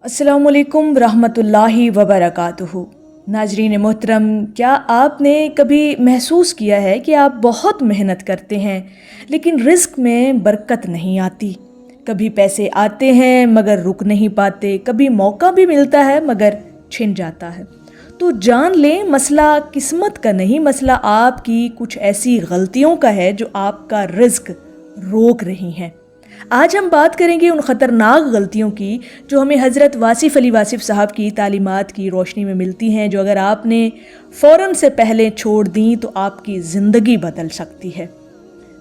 अस्सलाम वालेकुम रहमतुल्लाहि वबरकातुहू। नाजरीन मोहतरम, क्या आपने कभी महसूस किया है कि आप बहुत मेहनत करते हैं लेकिन रिस्क में बरकत नहीं आती? कभी पैसे आते हैं मगर रुक नहीं पाते, कभी मौका भी मिलता है मगर छिन जाता है। तो जान लें, मसला किस्मत का नहीं, मसला आपकी कुछ ऐसी गलतियों का है जो आपका रिस्क रोक रही हैं। आज हम बात करेंगे उन ख़तरनाक गलतियों की जो हमें हज़रत वासिफ़ अली वासिफ़ साहब की तालीमात की रोशनी में मिलती हैं, जो अगर आपने फ़ौरन से पहले छोड़ दी तो आपकी ज़िंदगी बदल सकती है।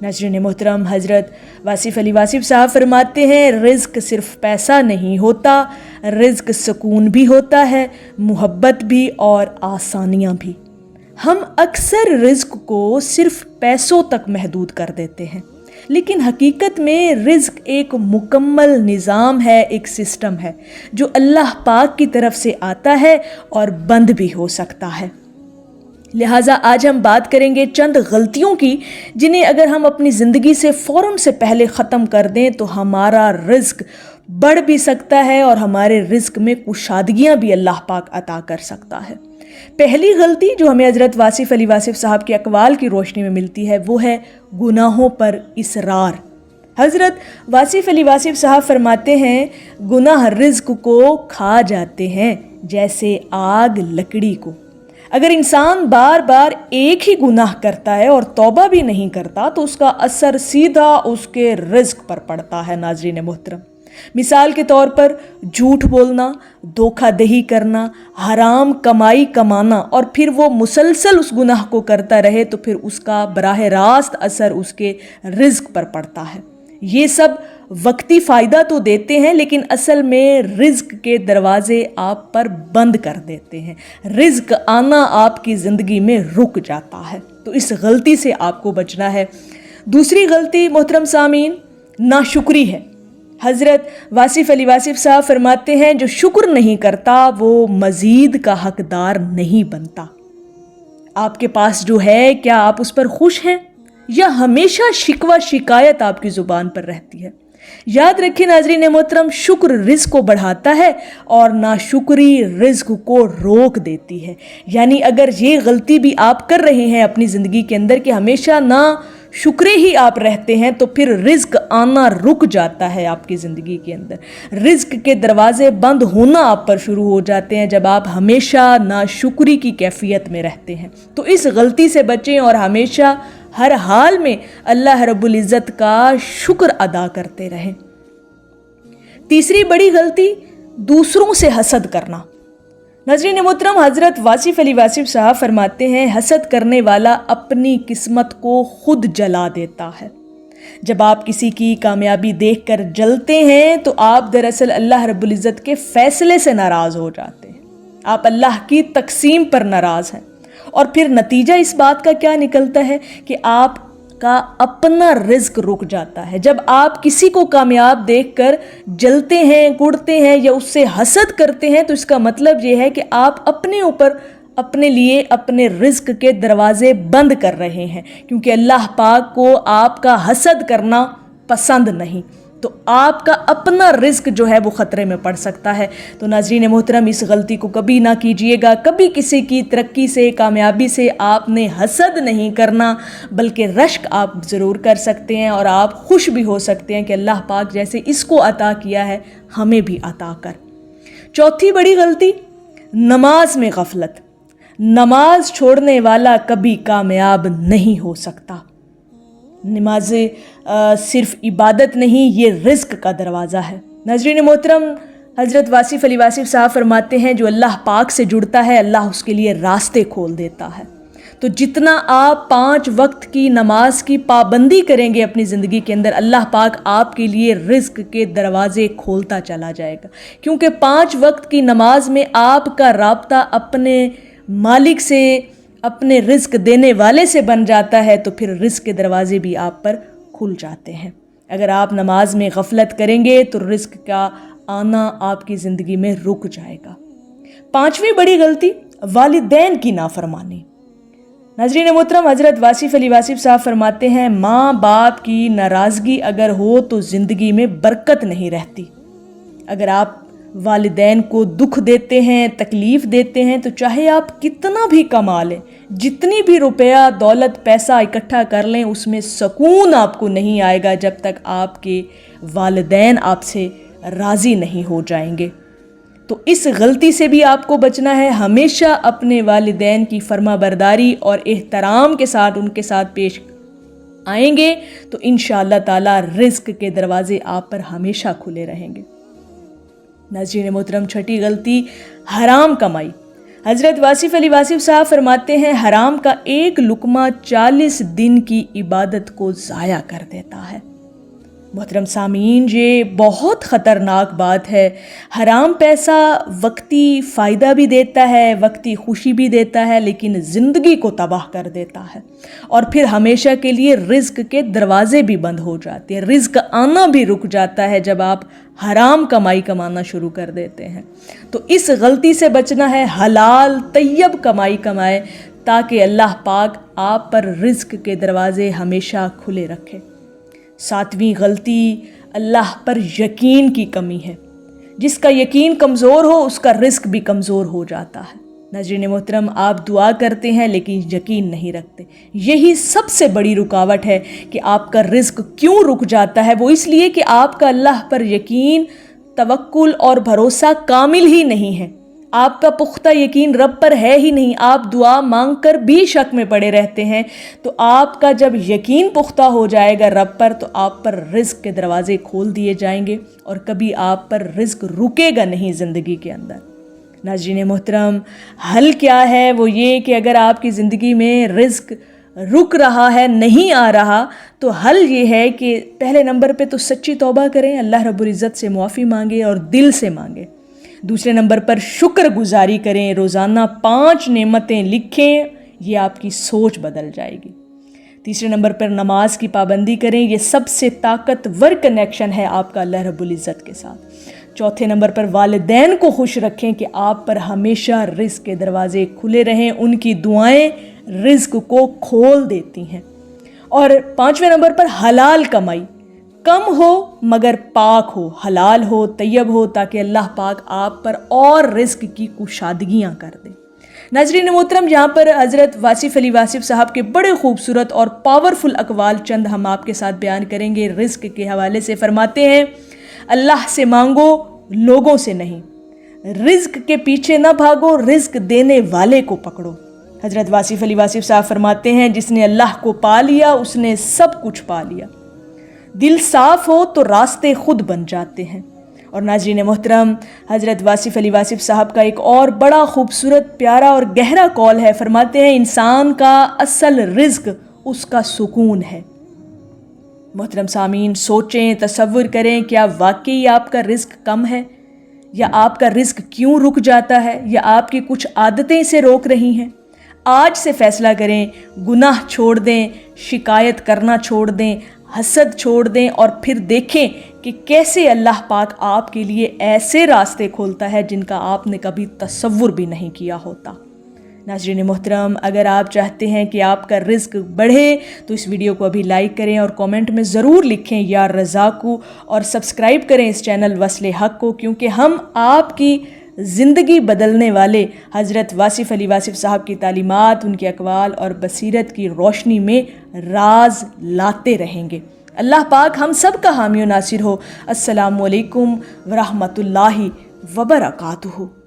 नाज़रीन मोहतरम, हज़रत वासिफ़ अली वासिफ़ साहब फरमाते हैं, रिज़्क सिर्फ़ पैसा नहीं होता, रिज़्क सुकून भी होता है, मुहब्बत भी और आसानियाँ भी। हम अक्सर रिज़्क को सिर्फ़ पैसों तक महदूद कर देते हैं, लेकिन हकीकत में रिज़्क एक मुकम्मल निज़ाम है, एक सिस्टम है जो अल्लाह पाक की तरफ से आता है और बंद भी हो सकता है। लिहाजा आज हम बात करेंगे चंद गलतियों की जिन्हें अगर हम अपनी ज़िंदगी से फ़ौरन से पहले ख़त्म कर दें तो हमारा रिज़्क बढ़ भी सकता है और हमारे रिज़्क में कुशादगियाँ भी अल्लाह पाक अता कर सकता है। पहली गलती जो हमें हज़रत वासिफ़ अली वासिफ़ साहब के अक़वाल की रोशनी में मिलती है वो है गुनाहों पर इसरार। हज़रत वासिफ़ अली वासिफ़ साहब फरमाते हैं, गुनाह रिज़्क को खा जाते हैं जैसे आग लकड़ी को। अगर इंसान बार बार एक ही गुनाह करता है और तौबा भी नहीं करता तो उसका असर सीधा उसके रिज़्क पर पड़ता है। नाज़रीन मोहतरम, मिसाल के तौर पर झूठ बोलना, धोखाधड़ी करना, हराम कमाई कमाना और फिर वो मुसलसल उस गुनाह को करता रहे तो फिर उसका बराह रास्त असर उसके रिज़्क पर पड़ता है। ये सब वक्ती फ़ायदा तो देते हैं लेकिन असल में रिज़्क के दरवाज़े आप पर बंद कर देते हैं। रिज़्क आना आपकी ज़िंदगी में रुक जाता है, तो इस गलती से आपको बचना है। दूसरी गलती मोहतरम सामीन, नाशुक्री है। हज़रत वासिफ़ अली वासिफ़ साहब फरमाते हैं, जो शुक्र नहीं करता वो मज़ीद का हकदार नहीं बनता। आपके पास जो है, क्या आप उस पर खुश हैं या हमेशा शिकवा शिकायत आपकी ज़ुबान पर रहती है? याद रखिए नाज़रीन मोहतरम, शुक्र रिज़्क को बढ़ाता है और नाशुक्री रिज़्क को रोक देती है। यानी अगर ये गलती भी आप कर रहे हैं अपनी ज़िंदगी के अंदर कि हमेशा ना शुक्रे ही आप रहते हैं तो फिर रिज़्क आना रुक जाता है आपकी ज़िंदगी के अंदर। रिज़्क के दरवाज़े बंद होना आप पर शुरू हो जाते हैं जब आप हमेशा नाशुक्री की कैफियत में रहते हैं। तो इस गलती से बचें और हमेशा हर हाल में अल्लाह रब्बुल इज़्ज़त का शुक्र अदा करते रहें। तीसरी बड़ी गलती, दूसरों से हसद करना। नाज़रीन मोहतरम, हज़रत वासिफ़ अली वासिफ़ साहब फरमाते हैं, हसद करने वाला अपनी किस्मत को खुद जला देता है। जब आप किसी की कामयाबी देखकर जलते हैं तो आप दरअसल अल्लाह रब्बुल इज़्ज़त के फ़ैसले से नाराज़ हो जाते हैं, आप अल्लाह की तक़सीम पर नाराज़ हैं और फिर नतीजा इस बात का क्या निकलता है कि आपका अपना रिज़्क रुक जाता है। जब आप किसी को कामयाब देखकर जलते हैं, कुड़ते हैं या उससे हसद करते हैं तो इसका मतलब ये है कि आप अपने ऊपर अपने लिए अपने रिज़्क के दरवाज़े बंद कर रहे हैं, क्योंकि अल्लाह पाक को आपका हसद करना पसंद नहीं, तो आपका अपना रिज़्क जो है वो ख़तरे में पड़ सकता है। तो नाज़रीन मोहतरम, इस गलती को कभी ना कीजिएगा। कभी किसी की तरक्की से, कामयाबी से आपने हसद नहीं करना, बल्कि रश्क आप ज़रूर कर सकते हैं और आप खुश भी हो सकते हैं कि अल्लाह पाक जैसे इसको अता किया है हमें भी अता कर। चौथी बड़ी गलती, नमाज में गफलत। नमाज छोड़ने वाला कभी कामयाब नहीं हो सकता। नमाज सिर्फ इबादत नहीं, ये रिज़्क का दरवाज़ा है। नाज़रीन मोहतरम, हज़रत वासिफ़ अली वासिफ़ साहब फरमाते हैं, जो अल्लाह पाक से जुड़ता है अल्लाह उसके लिए रास्ते खोल देता है। तो जितना आप 5 वक्त की नमाज की पाबंदी करेंगे अपनी ज़िंदगी के अंदर, अल्लाह पाक आपके लिए रिज़्क के दरवाज़े खोलता चला जाएगा, क्योंकि 5 वक्त की नमाज में आपका राब्ता अपने मालिक से, अपने रिज़्क देने वाले से बन जाता है, तो फिर रिज़्क के दरवाज़े भी आप पर खुल जाते हैं। अगर आप नमाज में गफलत करेंगे तो रिज़्क का आना आपकी ज़िंदगी में रुक जाएगा। पांचवी बड़ी गलती, वालिदैन की नाफरमानी। नाज़रीन मोहतरम, हज़रत वासिफ़ अली वासिफ़ साहब फरमाते हैं, माँ बाप की नाराज़गी अगर हो तो ज़िंदगी में बरकत नहीं रहती। अगर आप والدین کو دکھ دیتے ہیں، تکلیف دیتے ہیں، تو چاہے آپ کتنا بھی کما لیں، جتنی بھی روپیہ دولت پیسہ اکٹھا کر لیں، اس میں سکون آپ کو نہیں آئے گا جب تک آپ کے والدین آپ سے راضی نہیں ہو جائیں گے۔ تو اس غلطی سے بھی آپ کو بچنا ہے۔ ہمیشہ اپنے والدین کی فرما برداری اور احترام کے ساتھ ان کے ساتھ پیش آئیں گے تو انشاءاللہ تعالی رزق کے دروازے آپ پر ہمیشہ کھلے رہیں گے۔ ناظرین محترم، چھٹی غلطی حرام کمائی۔ حضرت واصف علی واصف صاحب فرماتے ہیں حرام کا ایک لقمہ 40 دن کی عبادت کو ضائع کر دیتا ہے۔ محترم سامعین، یہ بہت خطرناک بات ہے۔ حرام پیسہ وقتی فائدہ بھی دیتا ہے، وقتی خوشی بھی دیتا ہے، لیکن زندگی کو تباہ کر دیتا ہے، اور پھر ہمیشہ کے لیے رزق کے دروازے بھی بند ہو جاتے ہیں، رزق آنا بھی رک جاتا ہے جب آپ حرام کمائی کمانا شروع کر دیتے ہیں۔ تو اس غلطی سے بچنا ہے، حلال طیب کمائی کمائے تاکہ اللہ پاک آپ پر رزق کے دروازے ہمیشہ کھلے رکھے۔ 7ویں غلطی اللہ پر یقین کی کمی ہے۔ جس کا یقین کمزور ہو اس کا رزق بھی کمزور ہو جاتا ہے۔ ناظرین محترم، آپ دعا کرتے ہیں لیکن یقین نہیں رکھتے، یہی سب سے بڑی رکاوٹ ہے کہ آپ کا رزق کیوں رک جاتا ہے۔ وہ اس لیے کہ آپ کا اللہ پر یقین، توکل اور بھروسہ کامل ہی نہیں ہے۔ آپ کا پختہ یقین رب پر ہے ہی نہیں، آپ دعا مانگ کر بھی شک میں پڑے رہتے ہیں۔ تو آپ کا جب یقین پختہ ہو جائے گا رب پر تو آپ پر رزق کے دروازے کھول دیے جائیں گے اور کبھی آپ پر رزق رکے گا نہیں زندگی کے اندر۔ ناظرین محترم، حل کیا ہے؟ وہ یہ کہ اگر آپ کی زندگی میں رزق رک رہا ہے، نہیں آ رہا، تو حل یہ ہے کہ پہلے نمبر پہ تو سچی توبہ کریں، اللہ رب العزت سے معافی مانگیں اور دل سے مانگیں۔ دوسرے نمبر پر شکر گزاری کریں، روزانہ 5 نعمتیں لکھیں، یہ آپ کی سوچ بدل جائے گی۔ تیسرے نمبر پر نماز کی پابندی کریں، یہ سب سے طاقتور کنیکشن ہے آپ کا اللہ رب العزت کے ساتھ۔ چوتھے نمبر پر والدین کو خوش رکھیں کہ آپ پر ہمیشہ رزق کے دروازے کھلے رہیں، ان کی دعائیں رزق کو کھول دیتی ہیں۔ اور 5ویں نمبر پر حلال کمائی، کم ہو مگر پاک ہو، حلال ہو، طیب ہو، تاکہ اللہ پاک آپ پر اور رزق کی کشادگیاں کر دے۔ ناظرین محترم، یہاں پر حضرت واصف علی واصف صاحب کے بڑے خوبصورت اور پاورفل اقوال چند ہم آپ کے ساتھ بیان کریں گے رزق کے حوالے سے۔ فرماتے ہیں اللہ سے مانگو، لوگوں سے نہیں، رزق کے پیچھے نہ بھاگو، رزق دینے والے کو پکڑو۔ حضرت واصف علی واصف صاحب فرماتے ہیں جس نے اللہ کو پا لیا اس نے سب کچھ پا لیا۔ دل صاف ہو تو راستے خود بن جاتے ہیں۔ اور ناظرین محترم، حضرت واصف علی واصف صاحب کا ایک اور بڑا خوبصورت، پیارا اور گہرا قول ہے۔ فرماتے ہیں انسان کا اصل رزق اس کا سکون ہے۔ محترم سامعین، سوچیں، تصور کریں، کیا واقعی آپ کا رزق کم ہے؟ یا آپ کا رزق کیوں رک جاتا ہے؟ یا آپ کی کچھ عادتیں اسے روک رہی ہیں؟ آج سے فیصلہ کریں، گناہ چھوڑ دیں، شکایت کرنا چھوڑ دیں، حسد چھوڑ دیں، اور پھر دیکھیں کہ کیسے اللہ پاک آپ کے لیے ایسے راستے کھولتا ہے جن کا آپ نے کبھی تصور بھی نہیں کیا ہوتا۔ ناظرین محترم، اگر آپ چاہتے ہیں کہ آپ کا رزق بڑھے تو اس ویڈیو کو ابھی لائک کریں اور کومنٹ میں ضرور لکھیں یا رزاقو، اور سبسکرائب کریں اس چینل وصل حق کو، کیونکہ ہم آپ کی زندگی بدلنے والے حضرت واصف علی واصف صاحب کی تعلیمات، ان کے اقوال اور بصیرت کی روشنی میں راز لاتے رہیں گے۔ اللہ پاک ہم سب کا حامی و ناصر ہو۔ السلام علیکم ورحمۃ اللہ وبرکاتہ۔